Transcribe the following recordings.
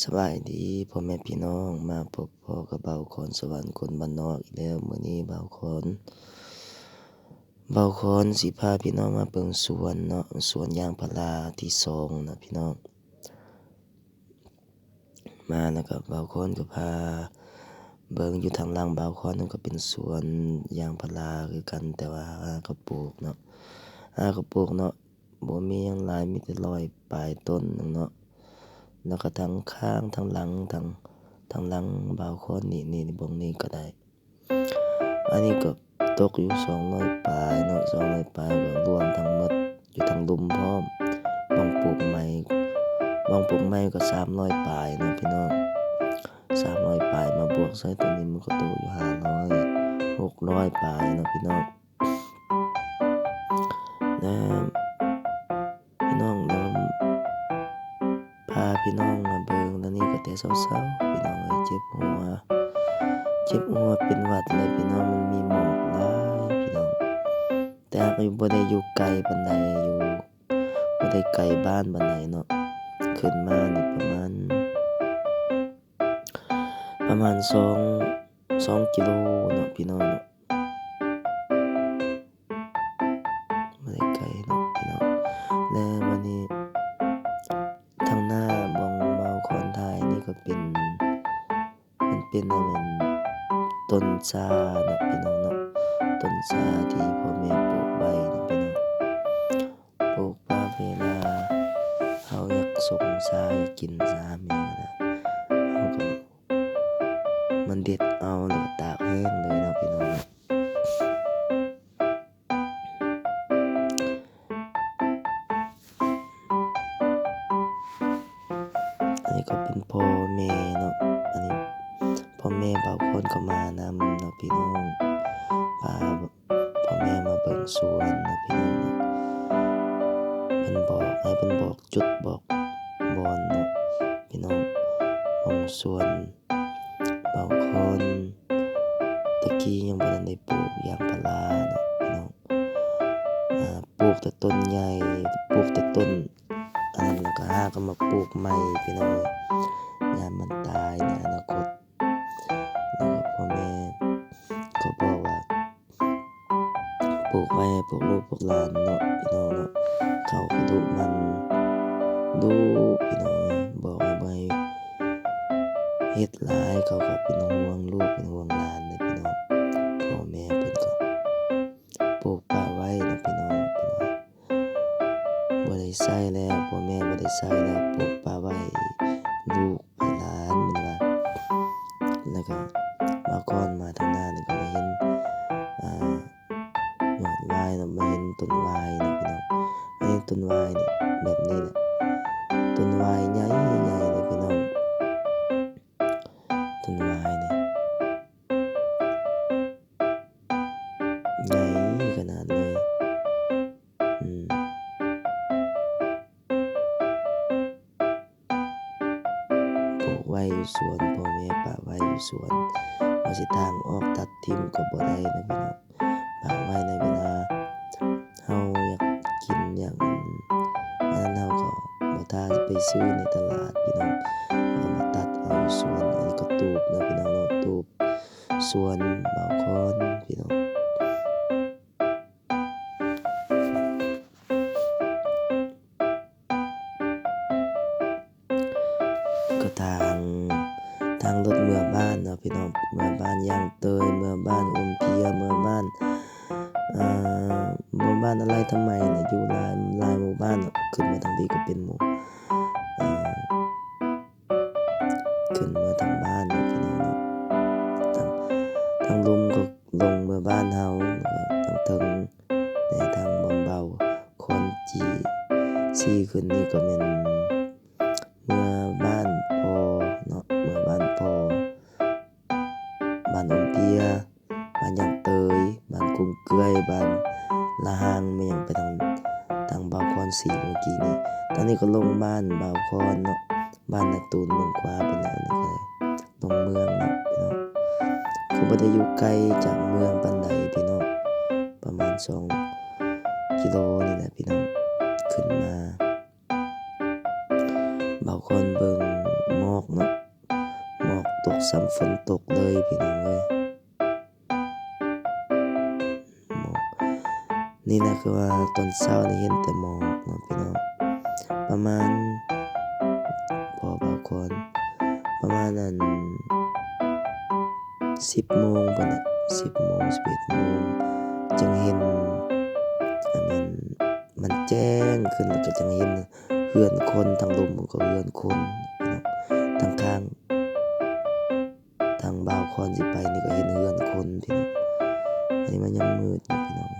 สบายดีพ่อแม่พี่น้องมาพบพ่อกับเบาคอนสวรรค์คนบ้านนอกอีกแล้วมื้อนี้เบาคอนสิพาพี่น้องมาเบิ่งสวนเนาะสวนยางพาราที่2นะพี่น้องมาแล้วก็เบาคอนก็พาเบิ่งอยู่ทางหลังเบาคอนนั่นก็เป็นสวนยางพาราคือกันแต่ว่าก็ปลูกเนาะก็ปลูกเนาะบ่มีหยังหลายมีแต่100ปลายต้นนึงเนาะแล้วก็ทั้งข้างทั้งหลังทั้งหลังเบาคอนนี่บ่งนี้ก็ได้อันนี้ก็ตกอยู่200ปลายเนาะ200ปลายก็รวมทั้งหมดอยู่ทั้งลุมพร้อมบางปลูกใหม่ก็300ปลายเนาะพี่น้อง300ปลายมาบวกใส่ตัวนี้มันก็ตกอยู่500 600ปลายเนาะพี่น้องแล้วพี่น้องพาพี่น้องมาเบิ่งแล้วนี่ก็แต่เช้าๆพี่น้องเจ็บหัวเป็นหวัดเลยพี่น้องมันมีหมอกหลายพี่น้องแต่ก็บ่ได้อยู่ไกลปานใดบ่ได้ไกลบ้านปานใดเนาะขึ้นมานี่ประมาณ2กิโลเนาะพี่น้องเนาะบ่ได้ไกลเนาะพี่น้องและวันนี้ทางหน้าบ่งเบาคอนถ่ายนี่ก็เป็นมันเป็นต้นชาเนาะพี่น้องเนาะต้นชาที่พ่อแม่ปลูกไว้เนาะพี่น้องปลูกมาเวลาเฮาอยากส่งชาอยากกินชาแม่นะเฮาก็มันเด็ดเอาแล้วก็ตากแห้งเลยเนาะพี่น้องเนาะอันนี้ก็เป็นพ่อแม่เนาะอันนี้พ่อแม่บางคนก็มานำเนาะพี่น้องพาพ่อแม่มาเบิ่งสวนเนาะพี่น้องเนาะเพิ่นบอกจุดบอกบอนเนาะพี่น้องมองสวนบางคนตะกี้ยังบ่ทันได้ปลูกยางพาราเนาะพี่น้องปลูกแต่ต้นใหญ่ปลูกแต่ต้นอันนั้นแล้วก็ก็มาปลูกใหม่พี่น้องยามมันตายในอนาคตแล้วก็พ่อแม่ก็บอกว่าปลูกไว้ให้พวกลูกพวกหลานเนาะพี่น้องเนาะเขาก็ดุมันดูพี่น้องบอกว่าบ่ให้เฮ็ดหลายเขาก็เป็นห่วงลูกเป็นห่วงหลานเลยพี่น้องพ่อแม่เพิ่นก็ปลูกป่าไว้เนาะพี่น้องบ่ได้ใช้แล้วพ่อแม่บ่ได้ใช้แล้วปลูกป่าไว้ลูกให้หลานเพิ่นว่าแล้วก็มาก่อนมาทางหน้านี่ก็มาเห็นยอดวายเนาะมาเห็นต้นวายเนาะพี่น้องมาเห็นต้นวายนี่แบบนี้แหละต้นวายใหญ่เลยพี่น้องต้นวายนี่ใหญ่ขนาดเลยปลูกไว้อยู่สวนพ่อแม่ปะไว้อยู่สวนว่าสิทางออกตัดทิ่มก็บ่ได้นะพี่น้องปะไว้ในเวลาเฮาอยากกินอยากอันนั้นเฮาก็บ่ท่าไปซื้อในตลาดพี่น้องเอามาตัดเอาอยู่สวนอันนี้ก็ตูบนะพี่น้องเนาะตูบสวนเบาคอนพี่น้องก็ทางรถเมื่อบ้านเนาะพี่น้องเมื่อบ้านยางเตยเมื่อบ้านอุมเพียเมื่อบ้านหมู่บ้านอะไรทำไมน่ะอยู่หลายหมู่บ้านเนาะขึ้นมาทางนี้ก็เป็นหมู่ขึ้นมาทางบ้านเนาะพี่น้องเนาะทางลุมก็ลงมาบ้านเฮาทางถึงในทางบางเบาคนสี่ขึ้นนี่ก็แม่นเมื่อบ้านพ่อเนาะเมื่อบ้านพ่อบ้านอมเพียบ้านยางเตยบ้านกุ้งเกยบ้านละหางไม่ยังไปทางเบาคอน4เมื่อกี้นี้ตอนนี้ก็ลงบ้านเบาคอนเนาะบ้านนาตูนเมืองขวาไปแล้วนี่ก็ลงเมืองเนาะพี่น้องก็บ่ได้อยู่ไกลจากเมืองปานใดพี่น้องประมาณ2กิโลนี่แหละพี่น้องขึ้นมาเบาคอนเบิ่งหมอก ส่ำฝนตกเลยพี่น้องเอ้ยหมอกนี่นะคือว่าตอนเช้านี่เห็นแต่หมอกเนาะพี่น้องประมาณพอบางคนประมาณนั้น10โมงพุ่นน่ะ10โมง11โมงจังเห็นอันนั้นมันแจ้งขึ้นแล้วก็จังเห็นเรือนคนทางลมก็เรือนคนพี่น้องทางข้างทางบ่าวคอนสิไปนี่ก็เห็นเรือนคนพี่น้องอันนี้มันยังมืดอยู่พี่น้อง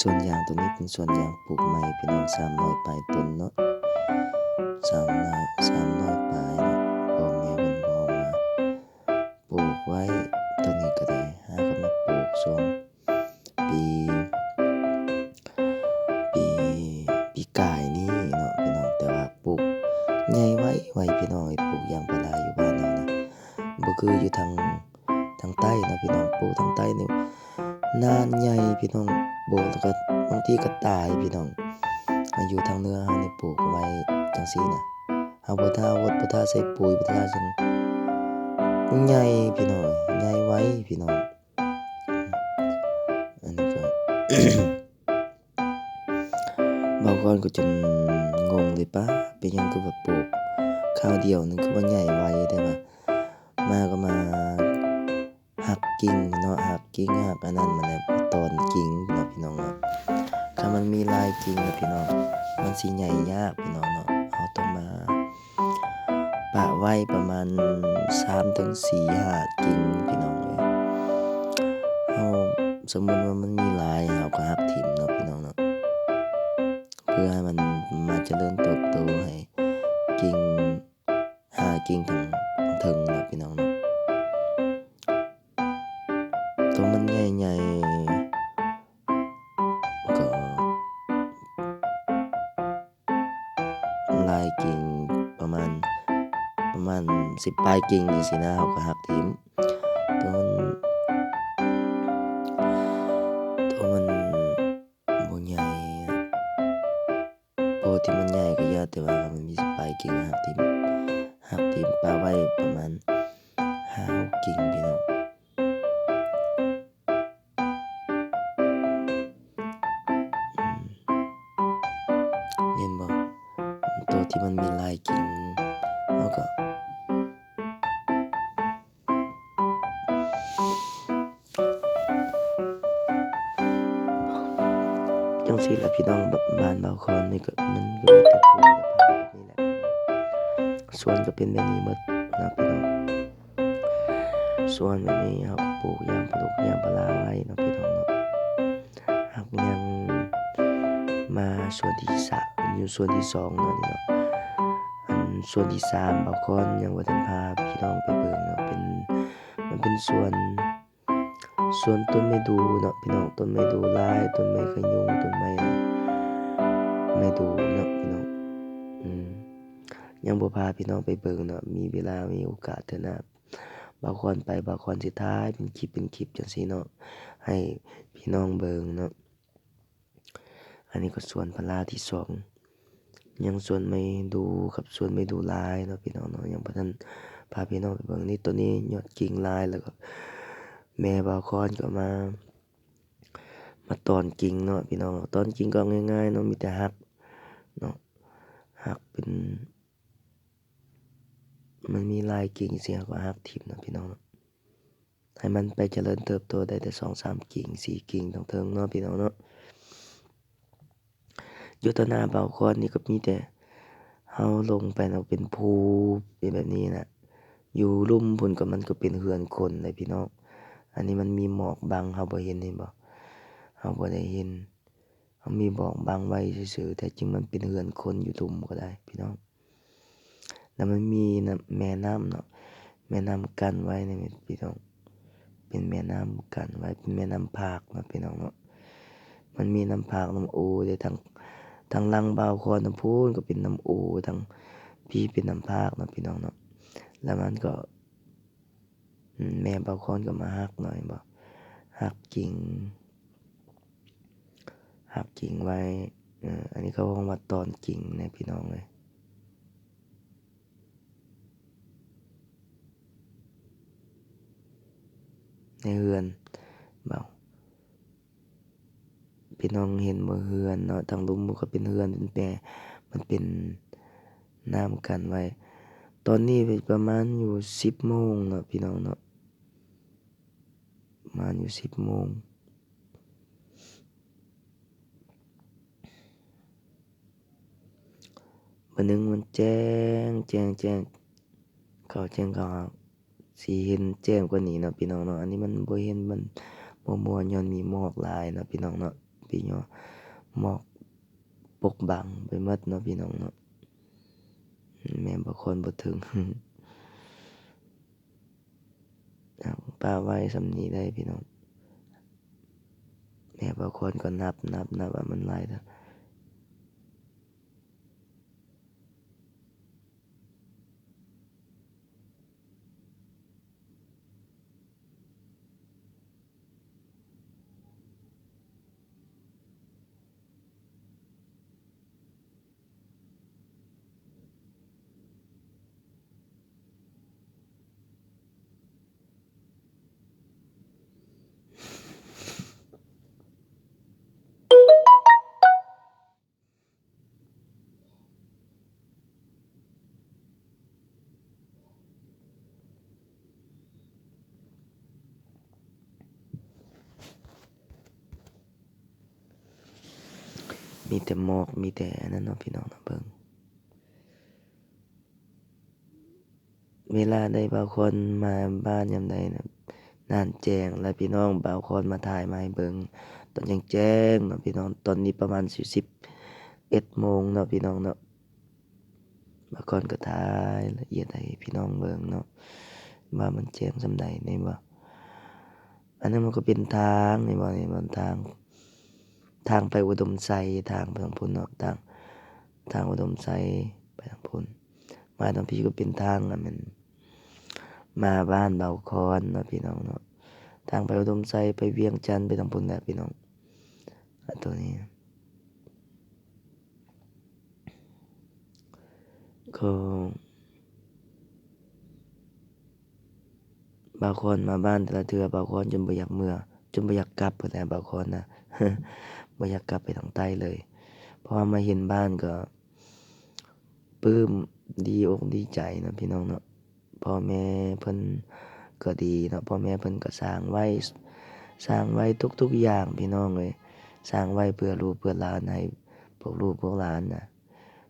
สวนยางตัวนี้เป็นสวนยางปลูกใหม่พี่น้อง300ปลายต้นเนาะ300ปลายเนาะพ่อแม่เพิ่นบ่เอามาปลูกไว้ตัวนี้ก็ได้หาเขามาปลูกช่วงปีปีปีกายนี้เนาะพี่น้องแต่ว่าปลูกใหญ่ไว้พี่น้องปลูกยางพาราอยู่บ้านเฮานะบ่คืออยู่ทางใต้เนาะพี่น้องปลูกทางใต้นี่นานใหญ่พี่น้องปลูกแล้วก็บางทีก็ตายพี่น้องอยู่ทางเหนือเฮานี่ปลูกไว้จังซี่น่ะเฮาบ่ท่าใส่ปุ๋ยบ่ท่าจังใหญ่พี่น้องใหญ่ไว้พี่น้องอันนี้ก็ บางคนก็จนงงเลยป้าเป็นหยังคือว่าปลูกข้าวเดียวนึงคือว่าใหญ่ไวได้ว่ามาก็มาหักกิ่งเนาะหักกิ่งหักอันนั้นมันแหละตอนกิ่งเนาะพี่น้องเนาะถ้ามันมีหลายกิ่งนะพี่น้องมันสิใหญ่ยากพี่น้องเนาะเราต้องมาปะไว้ประมาณ3ถึง4 5กิ่งพี่น้องเอ้ยเราสมมุติว่ามันมีหลายเราก็หักทิ่มเนาะพี่น้องเนาะเพื่อให้มันมาเจริญเติบโตให้กิ่งกิ่งถึงเนาะพี่น้องเนาะตัวมันใหญ่ๆก็ลายกิ่งประมาณ10ปลายกิ่งจังซี่นะเราก็หักทิ่มตัวมันบ่ใหญ่ปกติมันใหญ่ก็ยาวแต่ว่ามันมี10ปลายกิ่งหักทิ่มปะไว้ประมาณ5-6กิ่งพี่น้องเห็นบ่ตัวที่มันมีลายกิ่งเราก็ พี่น้องบ้านบางคนนี่ก็มันก็มีแต่ภูแต่ผาแบบนี้แหละสวนก็เป็นแบบนี้หมดนะพี่น้องสวนแบบนี้เฮาก็ปลูกยางปลูกยางพาราไว้เนาะพี่น้องเนาะหากยังมาส่วนที่สามอยู่ส่วนที่2เนาะนี่เนาะส่วนที่3บางคนยังบ่ทันพาพี่น้องไปเบิ่งเนาะมันเป็นสวนต้นไม้ดูเนาะพี่น้องต้นไม้ดูลายต้นไม้ขยุงต้นไม้ดูเนาะพี่น้องอืมยังบ่พาพี่น้องไปเบิ่งเนาะมีเวลามีโอกาสเทื่อหน้าบางคนไปบางคนสิถ่ายเป็นคลิปจังซี่เนาะให้พี่น้องเบิ่งเนาะอันนี้ก็สวนพาราที่2ยังสวนไม้ดูกับสวนไม้ดูลายเนาะพี่น้องเนาะยังบ่ทันพาพี่น้องไปเบิ่งนี่ตัวนี้ยอดกิ่งลายแล้วก็แม่บางคนก็มาตอนกิ่งเนาะพี่น้องตอนกิ่งก็ง่ายๆเนาะมีแต่หักเนาะหักเป็นมันมีลายกิ่งเสียก็หักทิ่มเนาะพี่น้องเนาะให้มันไปเจริญเติบโตได้แต่2-3 กิ่ง4 กิ่งเทิงๆเนาะพี่น้องเนาะอยู่ต่อหน้าบางคนนี่ก็มีแต่เฮาลงไปเนาะเป็นภูเป็นแบบนี้น่ะอยู่ลุ่มพุ่นก็มันก็เป็นเรือนคนเลยพี่น้องอันนี้มันมีหมอกบังเฮาบ่เห็นบ่เฮาบ่ได้เห็นเฮามีหมอกบังไว้ซื่อๆแต่จริงมันเป็นเรือนคนอยู่ลุ่มก็ได้พี่น้องแล้วมันมีแม่น้ำเนาะแม่น้ำกั้นไว้นี่พี่น้องเป็นแม่น้ำกั้นไว้เป็นแม่น้ำพากเนาะพี่น้องเนาะมันมีน้ำพากน้ำโอได้ทั้งหลังบ่าวคอนทั้งพูนก็เป็นน้ำโอทั้งพี่เป็นน้ำพากเนาะพี่น้องเนาะแล้วมันก็แม่บ่าวคอนก็มาฮักหน่อยบ่ฮักกิ่งไว้อันนี้เขาว่าตอนกิ่งนะพี่น้องเลยในเรือนเบาพี่น้องเห็นบ่เรือนเนาะทางลุมมันก็เป็นเรือนเป็นแปรมันเป็นน้ำกันไว้ตอนนี้ประมาณอยู่10 โมงเนาะพี่น้องเนาะประมาณอยู่10 โมงวันหนึ่งมันแจ้งเขาสีเห็นแจ้งกว่านี้เนาะพี่น้องเนาะอันนี้มันบ่เห็นมันมัวๆย้อนมีหมอกหลายเนาะพี่น้องเนาะพี่น้องหมอกปกบังไปหมดเนาะพี่น้องเนาะแม่นบ่คนบ่ถึงป้าไว้สำนี้ได้พี่น้องแม่บางคนก็นับว่ามันหลายเด้อมีแต่หมอกมีแต่อันนั้นเนาะพี่น้องเนาะเบิ่งเวลาใดบางคนมาบ้านยามใดน่ะนานแจ้งแล้วพี่น้องบางคนมาถ่ายมาให้เบิ่งตอนแจ้งๆเนาะพี่น้องตอนนี้ประมาณ11 โมงเนาะพี่น้องเนาะบางคนก็ถ่ายละเอียดให้พี่น้องเบิ่งเนาะว่ามันแจ้งส่ำใดนี่บ่อันนั้นมันก็เป็นทางนี่บ่นี่มันทางไปอุดมไซทางไปทางพุ่นเนาะทางอุดมไซไปทางพุ่นมาทางพี่ก็เป็นทางอันนั้นมาบ้านเบาคอนเนาะพี่น้องเนาะทางไปอุดมไซไปเวียงจันทน์ไปทางพุ่นแหละพี่น้องอันตัวนี้ก็บางคนมาบ้านแต่ละเทื่อบางคนจนบ่อยากเมื่อจนบ่อยากกลับพู้นแหละบางคนน่ะ บ่อยากกลับไปทางใต้เลยเพราะว่ามาเห็นบ้านก็ปลื้มดีอกดีใจเนาะพี่น้องเนาะพ่อแม่เพิ่นก็ดีเนาะพ่อแม่เพิ่นก็สร้างไว้ทุกๆอย่างพี่น้องเอ้ย สร้างไว้เพื่อลูกเพื่อหลานให้พวกลูกพวกหลานน่ะ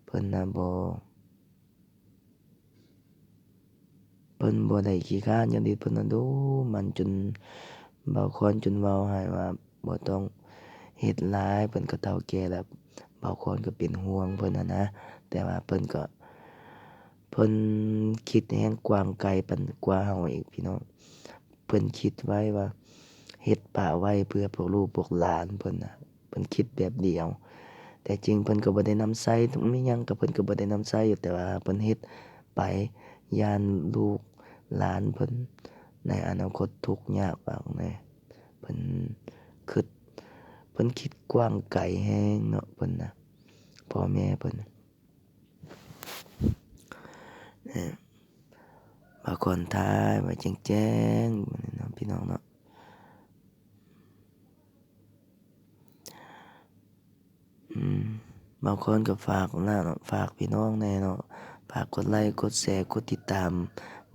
เพิ่นน่ะเพิ่นบ่ได้ขี้คร้านหยังดีเพิ่นน่ะดูมันจนเบาควรจนเว้าให้ว่าบ่ต้องเฮ็ดหลายเพิ่นก็เฒ่าแก่แล้วเบาควรก็เป็นห่วงเพิ่นนะแต่ว่าเพิ่นคิดแรงกว้างไกลปานกว่าเฮาอีกพี่น้องเพิ่นคิดไว้ว่าเฮ็ดป้าไว้เพื่อพวกลูกพวกหลานเพิ่นน่ะเพิ่นคิดแบบเดียวแต่จริงเพิ่นก็บ่ได้นำใส่มีหยังก็เพิ่นก็บ่ได้นำใส่อยู่แต่ว่าเพิ่นเฮ็ดไปย้านลูกหลานเพิ่นในอนาคตทุกข์ยากว่าแหน่เพิ่นคิดเพิ่นคิดกว้างไกลแรงเนาะเพิ่นน่ะพ่อแม่เพิ่นบางคนท้ายไว้แจ้งๆบัดนี้เนาะพี่น้องเนาะอืมบางคนก็ฝากนะเนาะฝากพี่น้องแหน่เนาะฝากกดไลค์กดแชร์กดติดตาม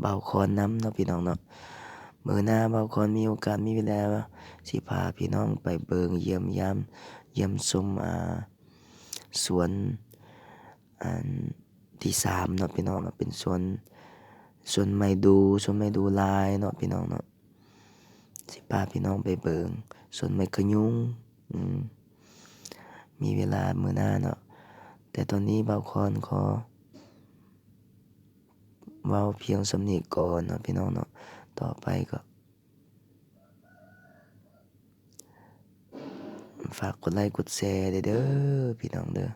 บ่าวคอนนำเนาะพี่น้องเนาะมื้อหน้าบ่าวคอนมีโอกาสมีเวลาสิพาพี่น้องไปเบิ่งเยี่ยมยามเยี่ยมชมสวนอันที่3เนาะพี่น้องเนาะเป็นสวนไม้ดูลายเนาะพี่น้องเนาะสิพาพี่น้องไปเบิ่งสวนไม้ขยุงอืมมีเวลามื้อหน้าเนาะแต่ตอนนี้บ่าวคอนขอเว้าเพียงส่ำนี้ก่อนเนาะพี่น้องเนาะต่อไปก็ฝากกดไลค์กดแชร์เด้อพี่น้องเด้อ